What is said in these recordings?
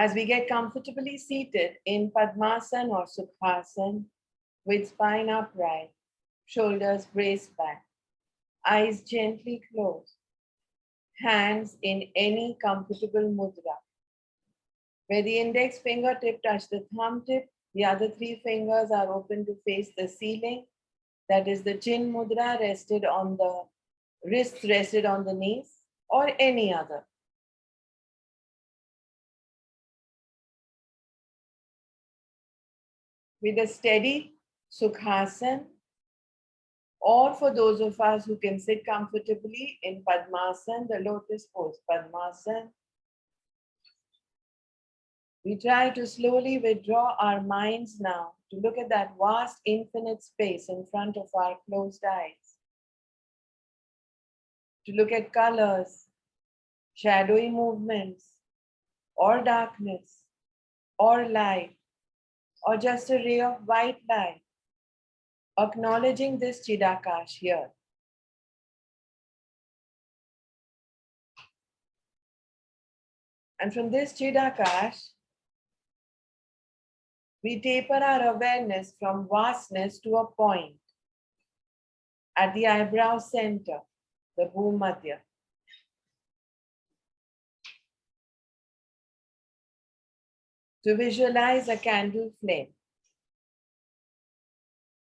As we get comfortably seated in Padmasana or Sukhasana with spine upright, shoulders braced back, eyes gently closed, hands in any comfortable mudra. Where the index fingertip touch the thumb tip, the other three fingers are open to face the ceiling. That is the chin mudra, rested on the wrists, rested on the knees, or any other. With a steady Sukhasana, or for those of us who can sit comfortably in Padmasana, the lotus pose, Padmasana, we try to slowly withdraw our minds now to look at that vast infinite space in front of our closed eyes. To look at colors, shadowy movements, or darkness, or light, or just a ray of white light, acknowledging this Chidakash here. And from this Chidakash, we taper our awareness from vastness to a point at the eyebrow center, the Bhumadhya. To visualize a candle flame,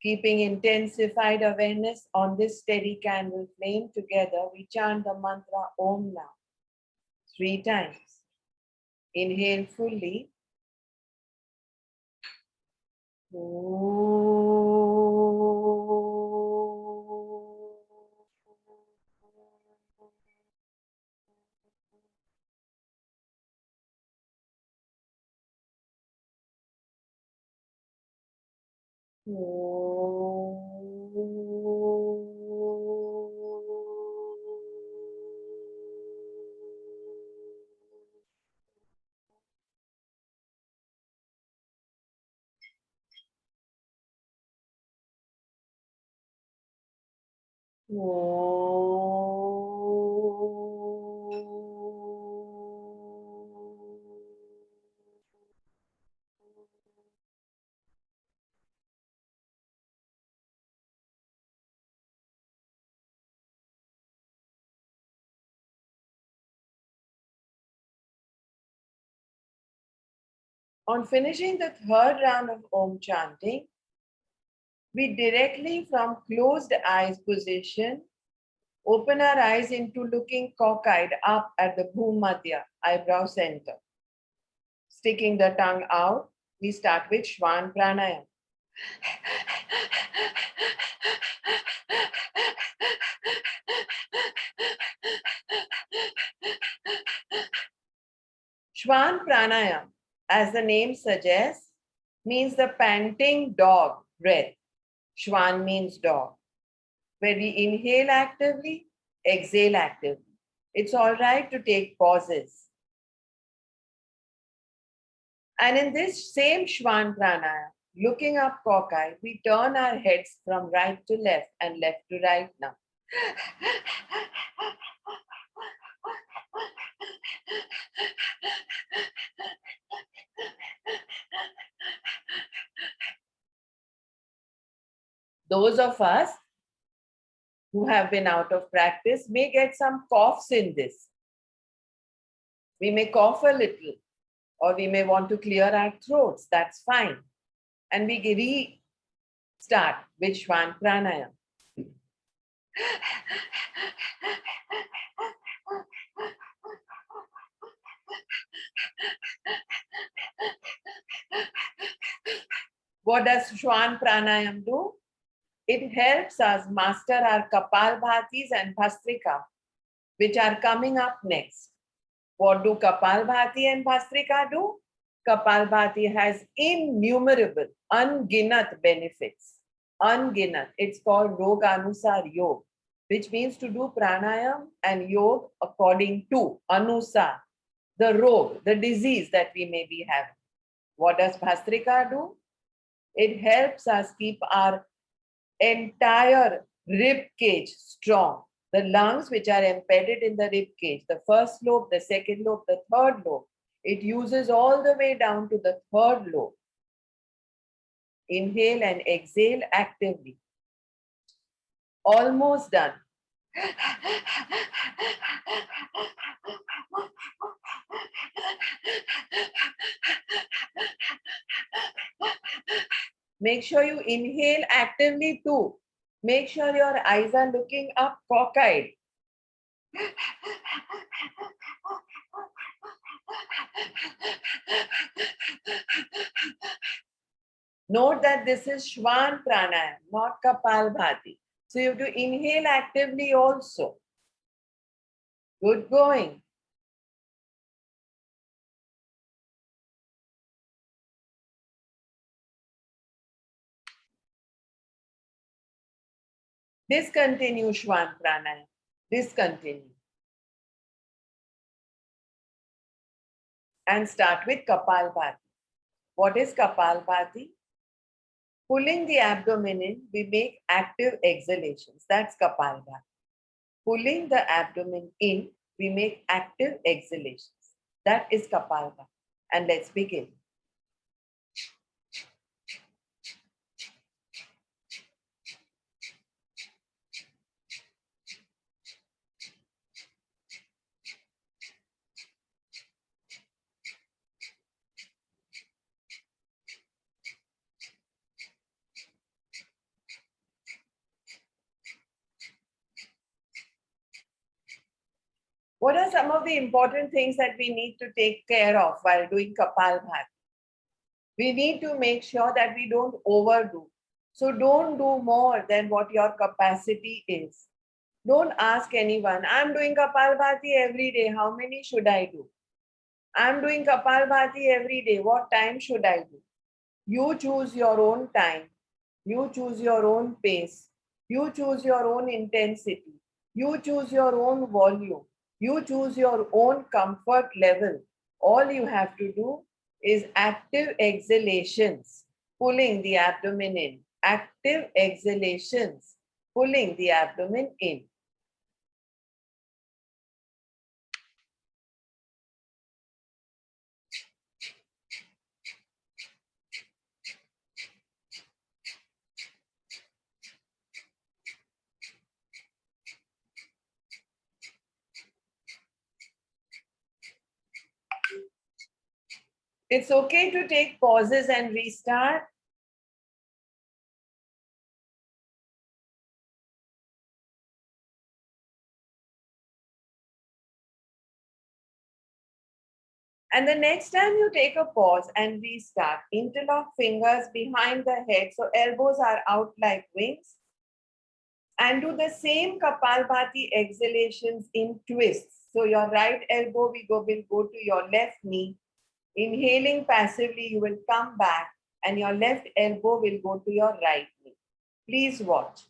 keeping intensified awareness on this steady candle flame, together we chant the mantra Om now 3 times. Inhale fully. On finishing the 3rd round of Om chanting, we directly from closed eyes position, open our eyes into looking cockeyed up at the Bhumadhya, eyebrow center. Sticking the tongue out, we start with Shwan Pranayam. Shwan Pranayam, as the name suggests, means the panting dog breath. Shwan means dog. Where we inhale actively, exhale actively. It's all right to take pauses. And in this same Shwan Pranayam, looking up cockeye, we turn our heads from right to left and left to right now. Those of us who have been out of practice may get some coughs in this. We may cough a little, or we may want to clear our throats. That's fine. And we restart with Shwan Pranayam. What does Shwan Pranayam do? It helps us master our Kapalbhatis and Bhastrika, which are coming up next. What do Kapalbhati and Bhastrika do? Kapalbhati has innumerable, unginat benefits. Unginat. It's called Roganusar Yog, which means to do pranayam and yog according to Anusar, the rog, the disease that we may be having. What does Bhastrika do? It helps us keep our entire rib cage strong. The lungs which are embedded in the rib cage, the first lobe, the second lobe, the third lobe, It uses all the way down to the third lobe. Inhale and exhale actively. Almost done. Make sure you inhale actively too. Make sure your eyes are looking up cockeyed. Note that this is Shwan Pranayam, not Kapalbhati. So you have to inhale actively also. Good going. Discontinue Shwan Pranayam. Discontinue. And start with Kapalbhati. What is Kapalbhati? Pulling the abdomen in, we make active exhalations. That's Kapalbhati. Pulling the abdomen in, we make active exhalations. That is Kapalbhati. And let's begin. What are some of the important things that we need to take care of while doing Kapalbhati? We need to make sure that we don't overdo. So don't do more than what your capacity is. Don't ask anyone, I'm doing Kapalbhati every day. How many should I do? I'm doing Kapalbhati every day. What time should I do? You choose your own time. You choose your own pace. You choose your own intensity. You choose your own volume. You choose your own comfort level. All you have to do is active exhalations, pulling the abdomen in. Active exhalations, pulling the abdomen in. It's okay to take pauses and restart. And the next time you take a pause and restart, interlock fingers behind the head so elbows are out like wings. And do the same Kapalbhati exhalations in twists. So your right elbow will go to your left knee. Inhaling passively, you will come back and your left elbow will go to your right knee. Please watch.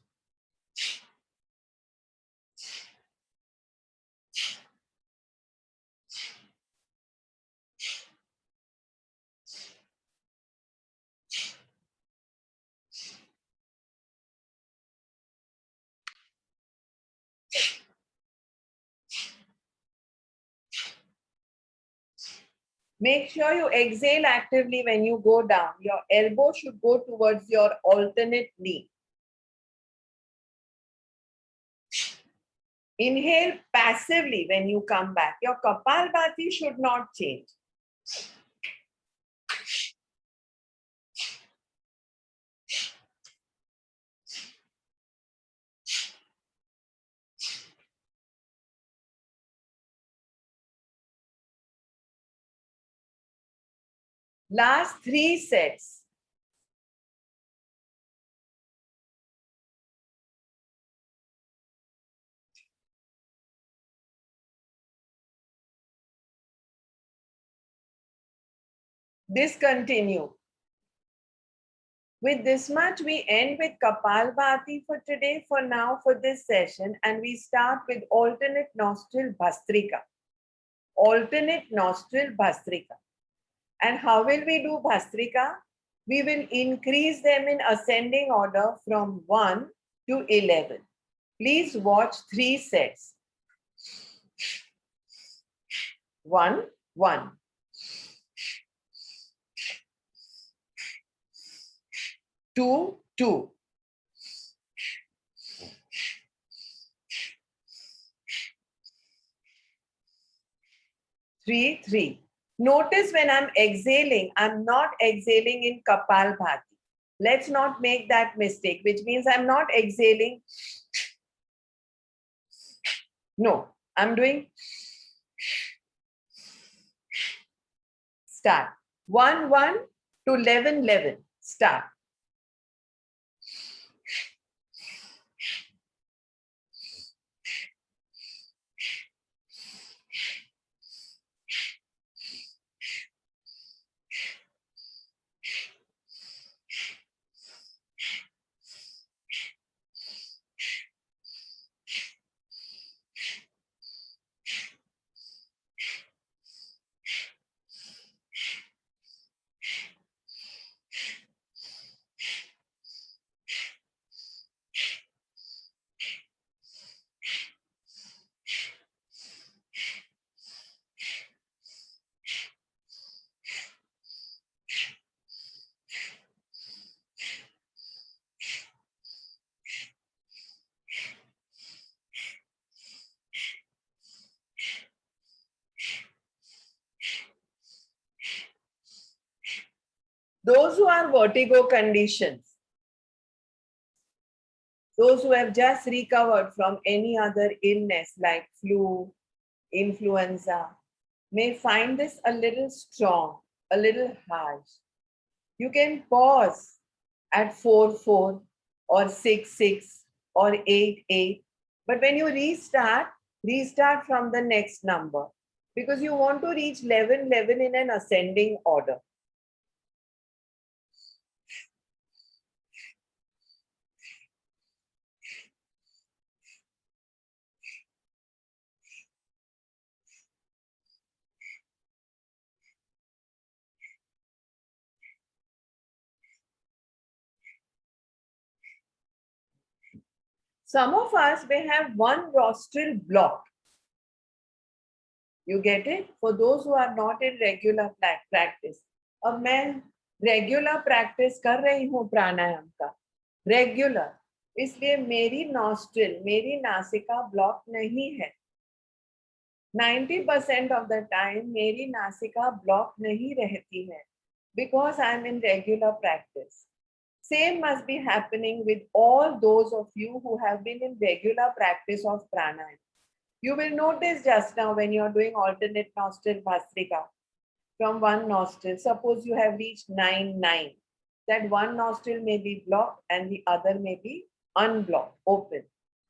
Make sure you exhale actively when you go down. Your elbow should go towards your alternate knee. Inhale passively when you come back. Your Kapalbhati should not change. Last 3 sets. Discontinue. With this much, we end with Kapalbhati for today, for now, for this session, and we start with alternate nostril Bhastrika. Alternate nostril Bhastrika. And how will we do Bhastrika? We will increase them in ascending order from 1 to 11. Please watch 3 sets. 1, 1. 2, 2. 3, 3. Notice when I'm exhaling, I'm not exhaling in Kapalbhati. Let's not make that mistake, which means I'm not exhaling. No, I'm doing. Start. 1, 1 to 11, 11. Start. Those who are vertigo conditions, those who have just recovered from any other illness like flu, influenza, may find this a little strong, a little harsh. You can pause at 4, 4 or 6, 6 or 8, 8. But when you restart from the next number because you want to reach 11, 11 in an ascending order. Some of us may have one nostril blocked. You get it? For those who are not in regular practice. अब मैं regular practice कर रही हूँ प्राणायाम का. Regular. इसलिए मेरी nostril, मेरी नासिका block नहीं है. 90% of the time मेरी नासिका block नहीं रहती है. Because I am in regular practice. Same must be happening with all those of you who have been in regular practice of pranayama. You will notice just now when you are doing alternate nostril bhastrika from one nostril, suppose you have reached 9, 9, that one nostril may be blocked and the other may be unblocked, open.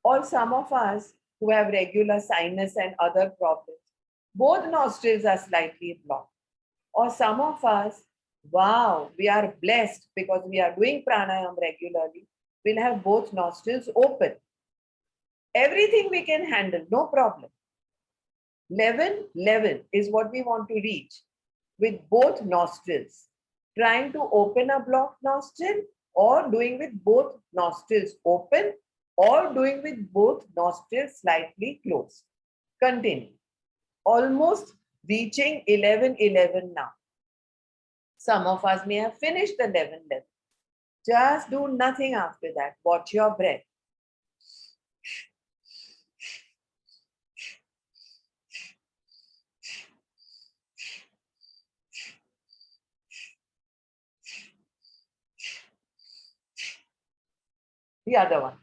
Or some of us who have regular sinus and other problems, both nostrils are slightly blocked. Or some of us, wow, we are blessed because we are doing pranayam regularly. We'll have both nostrils open. Everything we can handle, no problem. 11, 11 is what we want to reach with both nostrils. Trying to open a blocked nostril or doing with both nostrils open or doing with both nostrils slightly closed. Continue. Almost reaching 11, 11 now. Some of us may have finished the 11, 11. Just do nothing after that. Watch your breath. The other one.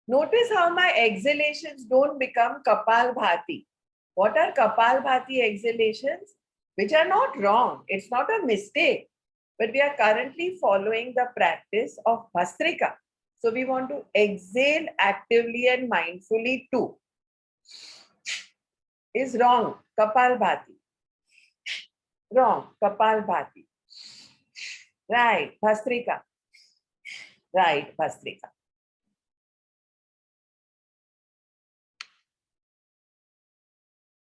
Notice how my exhalations don't become Kapalbhati. What are Kapalbhati exhalations? Which are not wrong. It's not a mistake. But we are currently following the practice of Bhastrika. So we want to exhale actively and mindfully too. Is wrong. Kapalbhati. Wrong. Kapalbhati. Right. Bhastrika. Right. Bhastrika.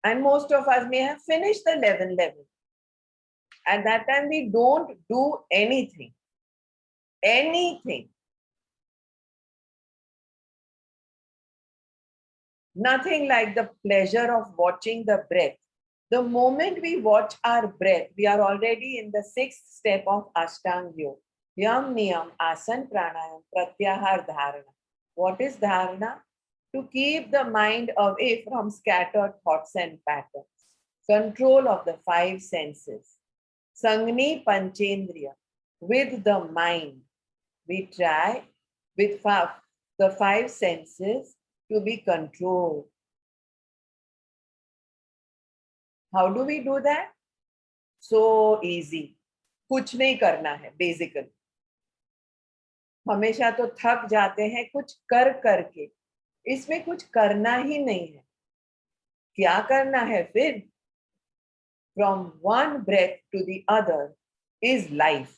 And most of us may have finished the 11, 11. At that time, we don't do anything. Anything. Nothing like the pleasure of watching the breath. The moment we watch our breath, we are already in the sixth step of Ashtanga Yoga. Yam, Niyam, Asan, Pranayam, Pratyahar, Dharana. What is Dharana? To keep the mind away from scattered thoughts and patterns. Control of the five senses. Sangni Panchendriya. With the mind, we try with the five senses to be controlled. How do we do that? So easy. कुछ नहीं करना है basically. हमेशा तो थक जाते हैं कुछ कर करके. इसमें कुछ करना ही नहीं है. क्या करना है फिर? From one breath to the other is life.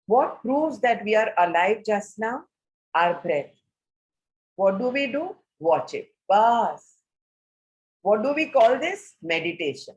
What proves that we are alive just now? Our breath. What do? Watch it. Bas. What do we call this? Meditation.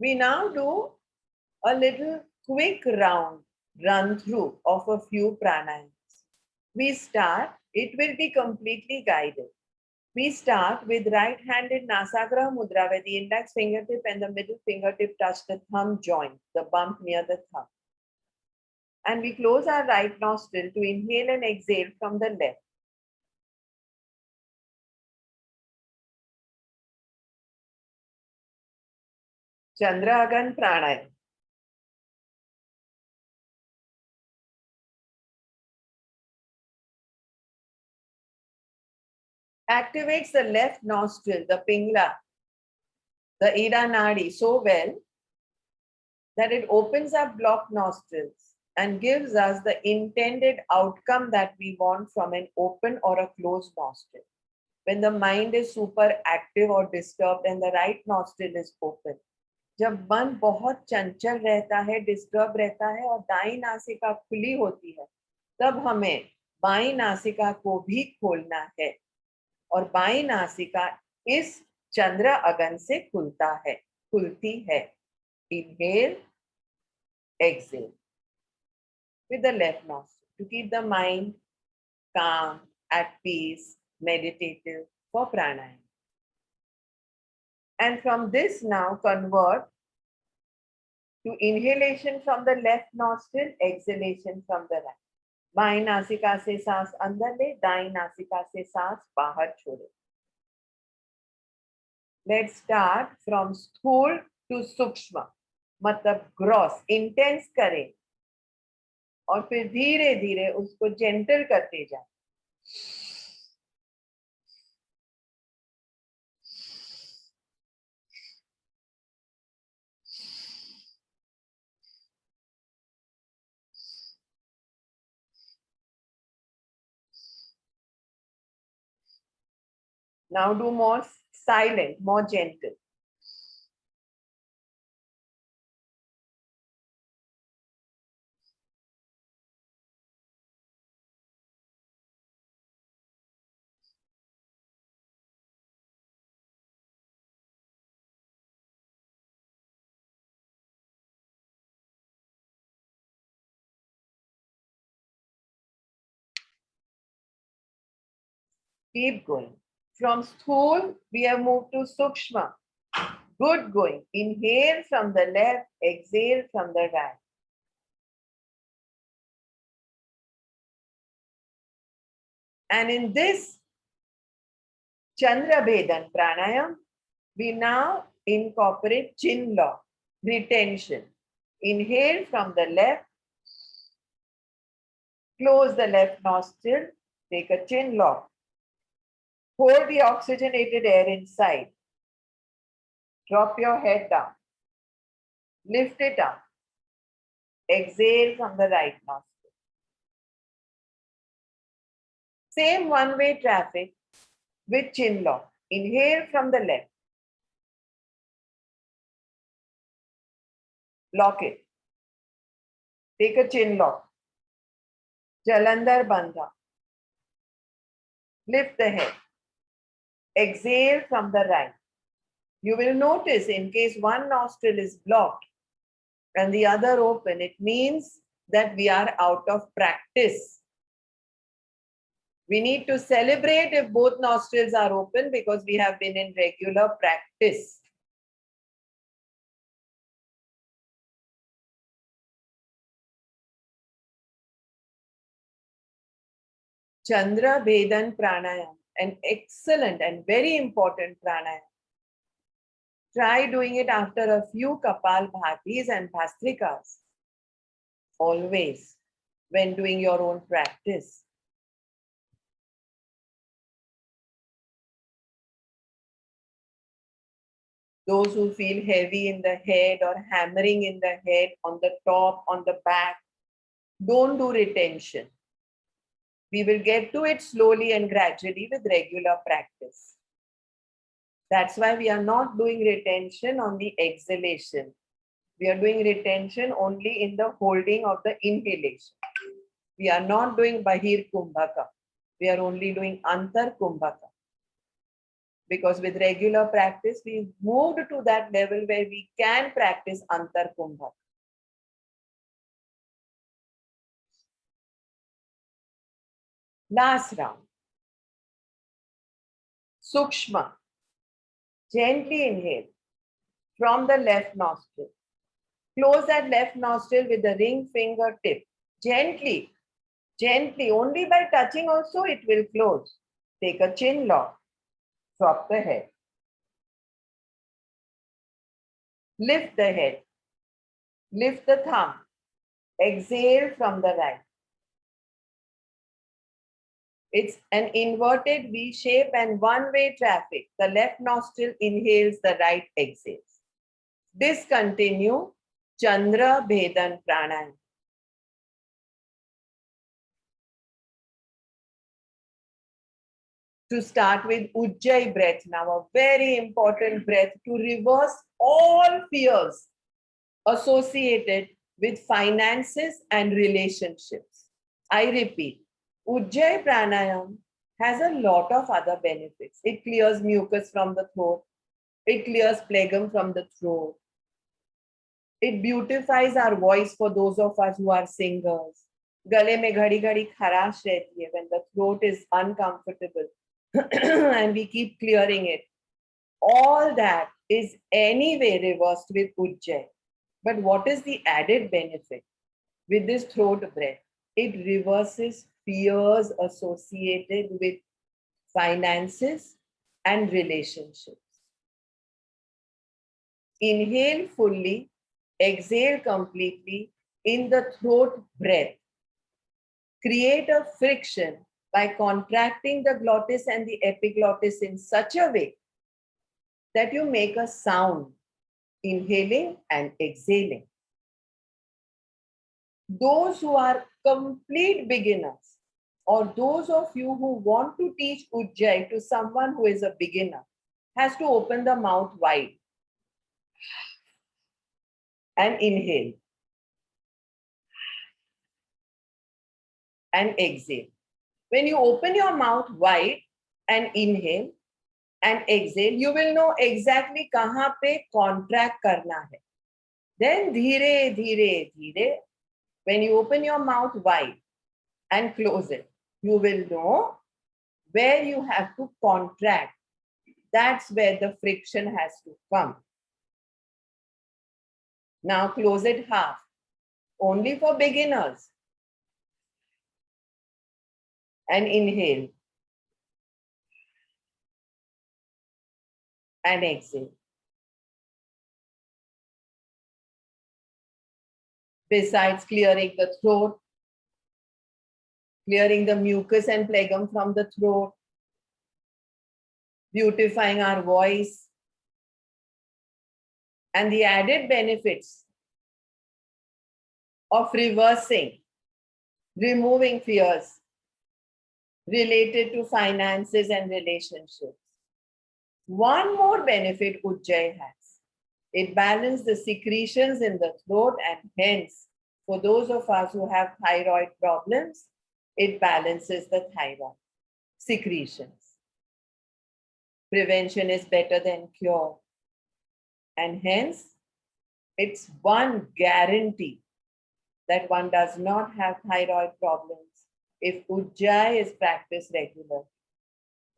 We now do a little quick run through of a few pranayams. We start, it will be completely guided. We start with right-handed Nasagraha Mudra, where the index fingertip and the middle fingertip touch the thumb joint, the bump near the thumb. And we close our right nostril to inhale and exhale from the left. Chandragan Pranayam. Activates the left nostril, the pingla, the Ida Nadi so well that it opens up blocked nostrils and gives us the intended outcome that we want from an open or a closed nostril. When the mind is super active or disturbed and the right nostril is open. जब मन बहुत चंचल रहता है, disturb रहता है और दाई नासिका खुली होती है, तब हमें बाई नासिका को भी खोलना है और बाई नासिका इस चंद्र अगन से खुलती है. Inhale, exhale with the left nostril to keep the mind calm, at peace, meditative for pranayama. And from this now convert to inhalation from the left nostril, exhalation from the right. By नासिका से सांस अंदर ले, दाई नासिका से सांस बाहर छोड़े. Let's start from स्थूल to सूक्ष्म, मतलब ग्रॉस इंटेंस करें और फिर धीरे धीरे उसको जेंटल करते जाए. Now do more silent, more gentle. Keep going. From Sthul, we have moved to Sukshma. Good going. Inhale from the left, exhale from the right. And in this Chandra Bhedan pranayam, we now incorporate chin lock, retention. Inhale from the left, close the left nostril, take a chin lock. Hold the oxygenated air inside. Drop your head down. Lift it up. Exhale from the right nostril. Same one-way traffic with chin lock. Inhale from the left. Lock it. Take a chin lock. Jalandhar Bandha. Lift the head. Exhale from the right. You will notice in case one nostril is blocked and the other open, it means that we are out of practice. We need to celebrate if both nostrils are open because we have been in regular practice. Chandra Bhedan Pranayam, an excellent and very important pranayam. Try doing it after a few Kapal Bhatis and Bhastrikas. Always, when doing your own practice. Those who feel heavy in the head or hammering in the head, on the top, on the back, don't do retention. We will get to it slowly and gradually with regular practice. That's why we are not doing retention on the exhalation. We are doing retention only in the holding of the inhalation. We are not doing Bahir Kumbhaka. We are only doing Antar Kumbhaka. Because with regular practice, we moved to that level where we can practice Antar Kumbhaka. Last round. Sukshma. Gently inhale from the left nostril. Close that left nostril with the ring finger tip. Gently, gently, only by touching also it will close. Take a chin lock. Drop the head. Lift the head. Lift the thumb. Exhale from the right. It's an inverted V shape and one-way traffic. The left nostril inhales, the right exhales. Discontinue Chandra Bhedan Pranayam. To start with Ujjayi breath now, a very important breath to reverse all fears associated with finances and relationships. I repeat, Ujjayi Pranayam has a lot of other benefits. It clears mucus from the throat. It clears phlegm from the throat. It beautifies our voice for those of us who are singers. Gale mein ghadi ghadi kharash rehti hai when the throat is uncomfortable and we keep clearing it. All that is anyway reversed with Ujjayi. But what is the added benefit with this throat breath? It reverses fears associated with finances and relationships. Inhale fully, exhale completely in the throat breath. Create a friction by contracting the glottis and the epiglottis in such a way that you make a sound, inhaling and exhaling. Those who are complete beginners or those of you who want to teach Ujjayi to someone who is a beginner has to open the mouth wide and inhale and exhale. When you open your mouth wide and inhale and exhale, you will know exactly kahan pe contract karna hai. Then dheere, dheere, dheere, when you open your mouth wide and close it, you will know where you have to contract. That's where the friction has to come. Now close it half, only for beginners. And inhale. and exhale. Besides clearing the throat, clearing the mucus and phlegm from the throat, beautifying our voice, and the added benefits of reversing, removing fears related to finances and relationships. One more benefit Ujjayi has. It balances the secretions in the throat, and hence, for those of us who have thyroid problems, it balances the thyroid secretions. Prevention is better than cure. And hence, it's one guarantee that one does not have thyroid problems if Ujjayi is practiced regularly.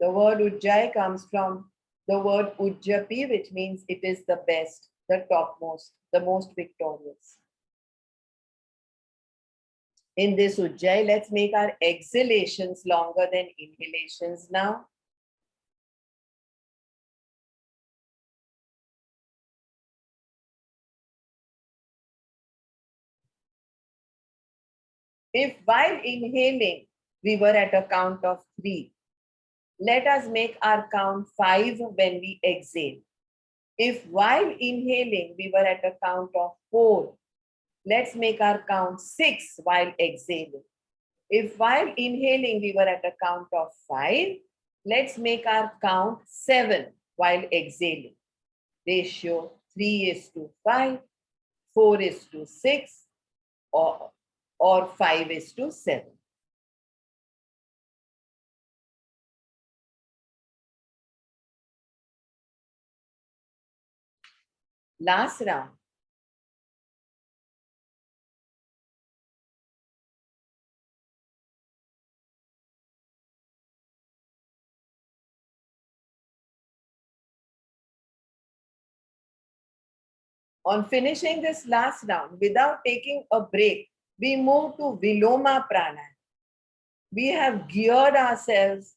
The word Ujjayi comes from the word Ujjapi, which means it is the best, the topmost, the most victorious. In this Ujjayi, let's make our exhalations longer than inhalations now. If while inhaling, we were at a count of 3, let us make our count 5 when we exhale. If while inhaling, we were at a count of 4, let's make our count 6 while exhaling. If while inhaling, we were at a count of 5, let's make our count 7 while exhaling. Ratio 3:5, 4:6, or 5:7. Last round. On finishing this last round, without taking a break, we move to Viloma Pranayama. We have geared ourselves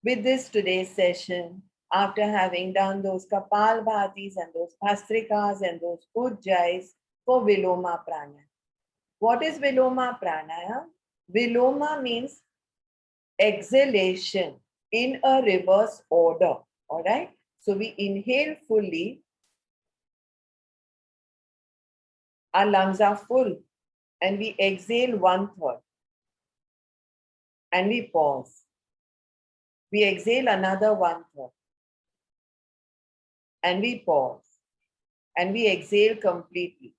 with this today's session after having done those Kapalbhatis and those Bhastrikas and those Ujjayis for Viloma Pranayama. What is Viloma Pranayama? Viloma means exhalation in a reverse order. All right. So we inhale fully. Our lungs are full and we exhale 1/3 and we pause. We exhale another 1/3 and we pause and we exhale completely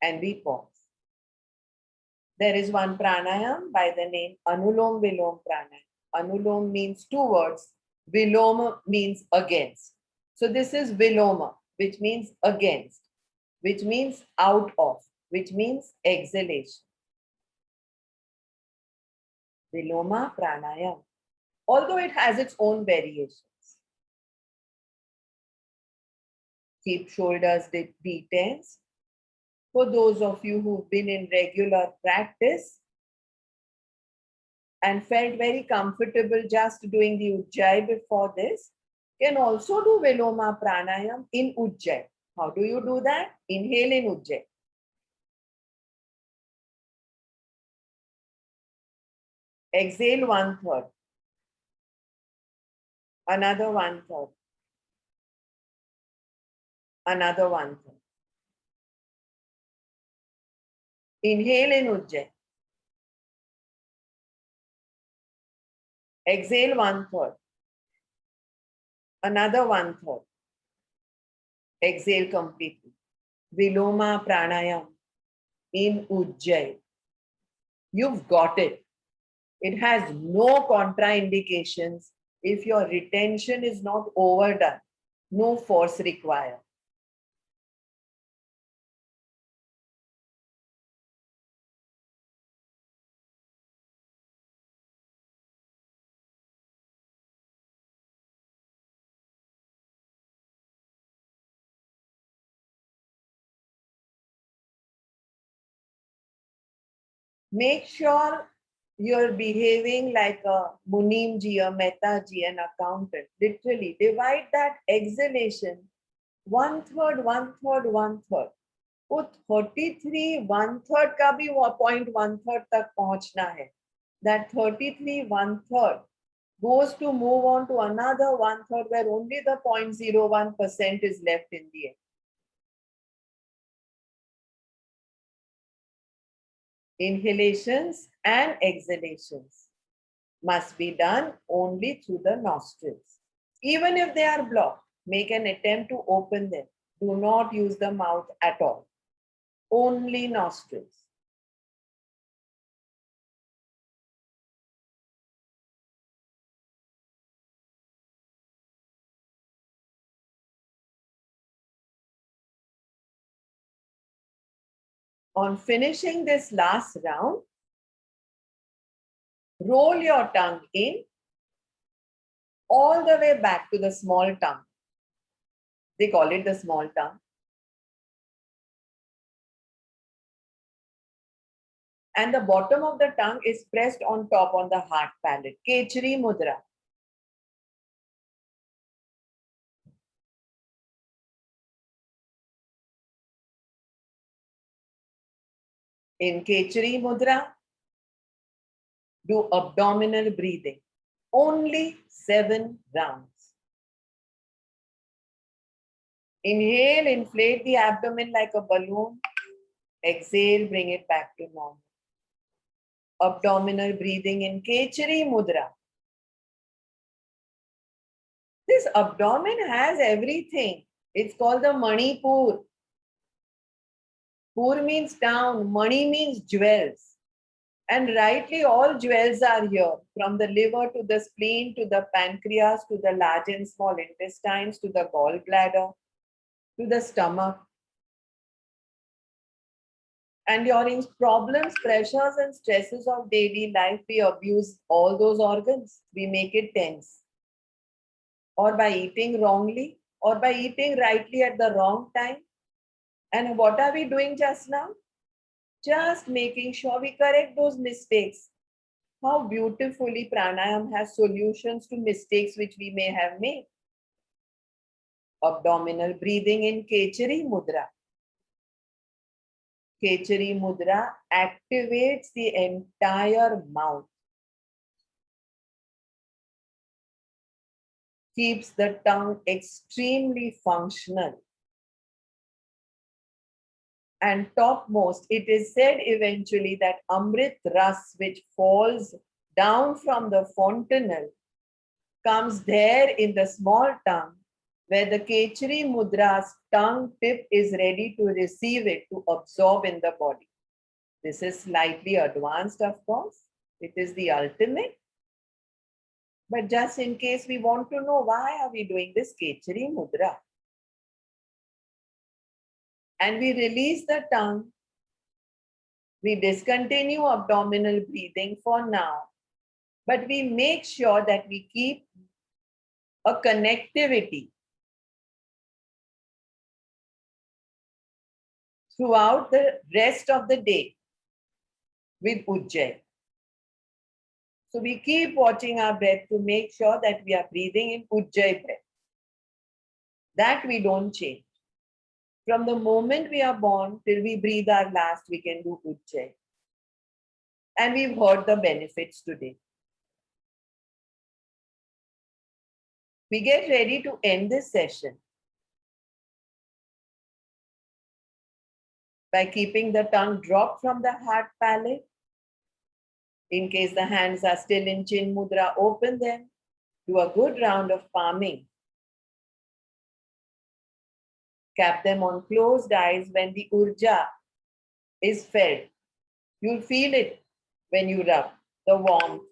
and we pause. There is one pranayam by the name Anulom Vilom Pranayam. Anulom means 2 words. Viloma means against. So this is Viloma, which means against, which means out of, which means exhalation. Viloma Pranayam, although it has its own variations. Keep shoulders detensed. For those of you who've been in regular practice and felt very comfortable just doing the Ujjayi before this, can also do Viloma Pranayam in Ujjayi. How do you do that? Inhale in Ujjayi. Exhale 1/3. Another 1/3. Another 1/3. Inhale in Ujjayi. Exhale 1/3. Another 1/3. Exhale completely. Viloma Pranayam in Ujjayi. You've got it. It has no contraindications if your retention is not overdone. No force required. Make sure You're behaving like a Munim ji, a Mehta ji, an accountant. Literally, divide that exhalation 1/3, 1/3, 1/3. वो 33 1/3 का भी 0.1/3 तक पहुंचना है. That 33 1/3 goes to move on to another 1/3 where only the 0.01% is left in the end. Inhalations and exhalations must be done only through the nostrils. Even if they are blocked, make an attempt to open them. Do not use the mouth at all. Only nostrils. On finishing this last round, roll your tongue in all the way back to the small tongue. They call it the small tongue. And the bottom of the tongue is pressed on top on the heart palate. Kechari mudra. In Kechari mudra, do abdominal breathing. Only 7 rounds. Inhale, inflate the abdomen like a balloon. Exhale, bring it back to normal. Abdominal breathing in Kechari mudra. This abdomen has everything. It's called the Manipur. Pur means town, Mani means jewels. And rightly, all jewels are here, from the liver to the spleen, to the pancreas, to the large and small intestines, to the gallbladder, to the stomach. And your problems, pressures, and stresses of daily life, we abuse all those organs. We make it tense. Or by eating wrongly, or by eating rightly at the wrong time. And what are we doing just now? Just making sure we correct those mistakes. How beautifully pranayam has solutions to mistakes which we may have made. Abdominal breathing in Kechari mudra. Kechari mudra activates the entire mouth. Keeps the tongue extremely functional. And topmost, it is said eventually that Amrit Ras, which falls down from the fontanel, comes there in the small tongue, where the Kechari Mudra's tongue tip is ready to receive it, to absorb in the body. This is slightly advanced, of course. It is the ultimate. But just in case we want to know, why are we doing this Kechari Mudra? And we release the tongue. We discontinue abdominal breathing for now. But we make sure that we keep a connectivity throughout the rest of the day with Ujjayi. So we keep watching our breath to make sure that we are breathing in Ujjayi breath. That we don't change. From the moment we are born till we breathe our last, we can do Ujjayi. And we've heard the benefits today. We get ready to end this session by keeping the tongue dropped from the heart palate. In case the hands are still in Chin Mudra, open them. Do a good round of palming. Cap them on closed eyes when the urja is felt. You'll feel it when you rub, the warmth.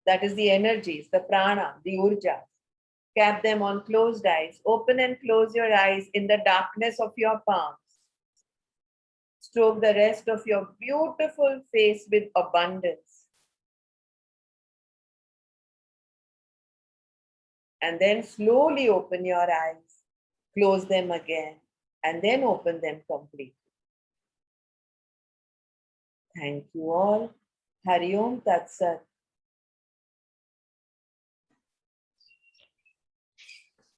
That is the energies, the prana, the urja. Cap them on closed eyes. Open and close your eyes in the darkness of your palms. Stroke the rest of your beautiful face with abundance. And then slowly open your eyes. Close them again. And then open them completely. Thank you all. Hari Om Tat Sat.